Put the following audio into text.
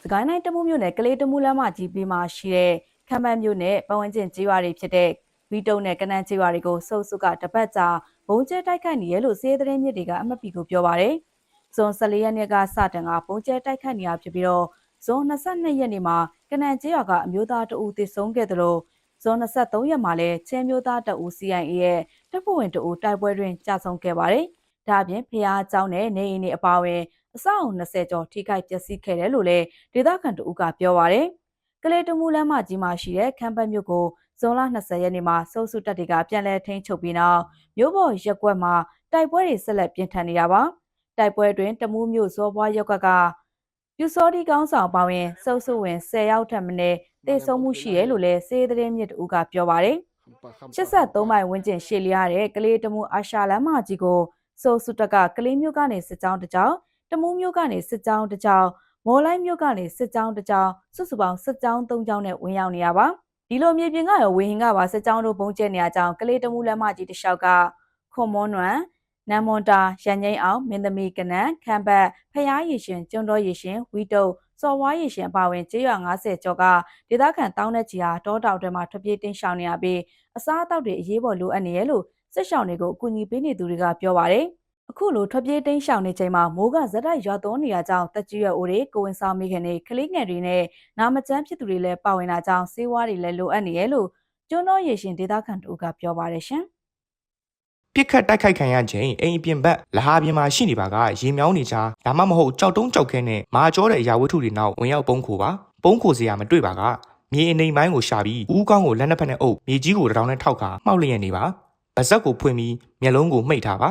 စကိုင်းတိုင်းတမူးမြို့နယ်ကလေးတမူးလမ်းမကြီးဘေးမှာရှိတဲ့ခမ်းပတ်မြို့နယ်ပတ်ဝန်းကျင်ကျေးရွာတွေဖြစ်တဲ့ဝီတုံနဲ့ကနန်းကျေးရွာတွေကိုစုပ်စုကတပတ်ကြာဘုံကျဲတိုက်ခိုက်နေရလို့စီးရဲသတင်းမြစ်တွေကအမှတ်ပီကိုပြောပါရယ်ဇွန်14ရက်နေ့ကစတင်ကဘုံကျဲတိုက်ခိုက်နေရဖြစ်ပြီးတော့ဇွန်22ရက်နေ့မှာကနန်းကျေးရွာကအမျိုးသားတအူသေဆုံးခဲ့တယ်လို့ဇွန်23ရက်မှာလည်းချင်းမျိုးသားတအူ CIA ရဲ့တပ်ဖွဲ့ဝင်တအူတိုက်ပွဲတွင်ကြာဆုံးခဲ့ပါတယ်ဒါအပြင်ဖျားเจ้าနဲ့နေအိမ်တွေအပါအဝင်အဆောက်အုံ20ကျော်ထိခိုက်ပျက်စီးခဲ့တယ်လို့လည်းဒေသခံတို့ကပြောပါရယ်ကလေးတမူးလမ်းမကြီးမှာရှိတဲ့ခမ်းပတ်မြို့ကိုဇွန်လ20ရက်နေ့မှာစုပ်စုတပ်တွေကပြန်လည်ထိန်းချုပ်ပြီးနောက်မြို့ပေါ်ရက်ကွက်မှာတိုက်ပွဲတွေဆက်လက်ပြင်းထန်နေတာပါတိုက်ပွဲတွင်တမူးမြို့ဇော်ဘွားရက်ကွက်ကပြူစောဒီကောင်းဆောင်ပါဝင်စုပ်စုဝင်10ယောက်ထပ်မံတေဆုံးမှုရှိတယ်လို့လည်းစေးသတင်းမြစ်တို့ကပြောပါရယ်83မိုင်ဝန်းကျင်ရှေ့လျားတဲ့ကလေးတမူးအာရှလမ်းမကြီးကိုစုပ်စုတပ်ကကလေးမြို့ကနေစစ်ကြောင်းတစ်ကြောင်းတမူးမြို့ကနေစစ်ကြောင်းတစ်ကြောင်းမော်လိုက်မြို့ကနေစစ်ကြောင်းတစ်ကြောင်းစုစုပေါင်းစစ်ကြောင်း3ကြောင်းနဲ့ဝင်ရောက်နေရပါဒီလိုမြေပြင်ကရောဝေဟင်ကပါစစ်ကြောင်းတို့ပုံကျဲနေရကြောင်းကလေးတမူးလမ်းမကြီးတစ်လျှောက်ကခွန်မွန်နွမ်နမ်မွန်တာရန်ငိမ့်အောင်မင်းသမီးကနန်းခမ်းဘတ်ဖျားရည်ရှင်ကျွန်းတော်ရည်ရှင်ဝီတုံစော်ဝါးရည်ရှင်အပါဝင်ကျေးရွာ90ကျော်ကဒေသခံတောင်းတဲ့ကြီးဟာတောတောင်တွေမှာထွက်ပြေးတင်းရှောင်နေရပြီးအစားအသောက်တွေအရေးပေါ်လိုအပ်နေရလို့စစ်ရှောင်တွေကိုအကူအညီပေးနေသူတွေကပြောပါတယ်အခုလိုထွက်ပြေးတိမ်းရှောင်နေချိန်မှာမိုးကဇက်တိုက်ရွာသွန်းနေတာကြောင့်တက်ကြီးရွယ်အိုတွေကိုဝင်ဆောင်မိခင်တွေကလေးငယ်တွေနဲ့နာမကျန်းဖြစ်သူတွေလည်းပါဝင်တာကြောင့်စေးဝါးတွေလည်းလိုအပ်နေရလို့ကျွန်းတော်ရေရှင်ဒေသခံတို့ကပြောပါတယ်ရှင်ပြစ်ခတ်တိုက်ခိုက်ခံရခြင်းအိမ်ပြင်ဘက်လဟာပြင်မှာရှိနေပါကရေမြောင်းနေကြဒါမှမဟုတ်ကြောက်တုံးကြောက်ခဲနဲ့မာကျောတဲ့အရာဝတ္ထုတွေနောက်ဝင်ရောက်ပုံခိုပါပုံခိုစရာမတွေ့ပါကမြေအနေပိုင်းကိုရှာပြီးဦးကောင်းကိုလက်နှစ်ဖက်နဲ့အုပ်မြေကြီးကိုတောင်နဲ့ထောက်ခါမှောက်လျက်နေပါဗဇက်ကိုဖွင့်ပြီးမျက်လုံးကိုမှိတ်ထားပါ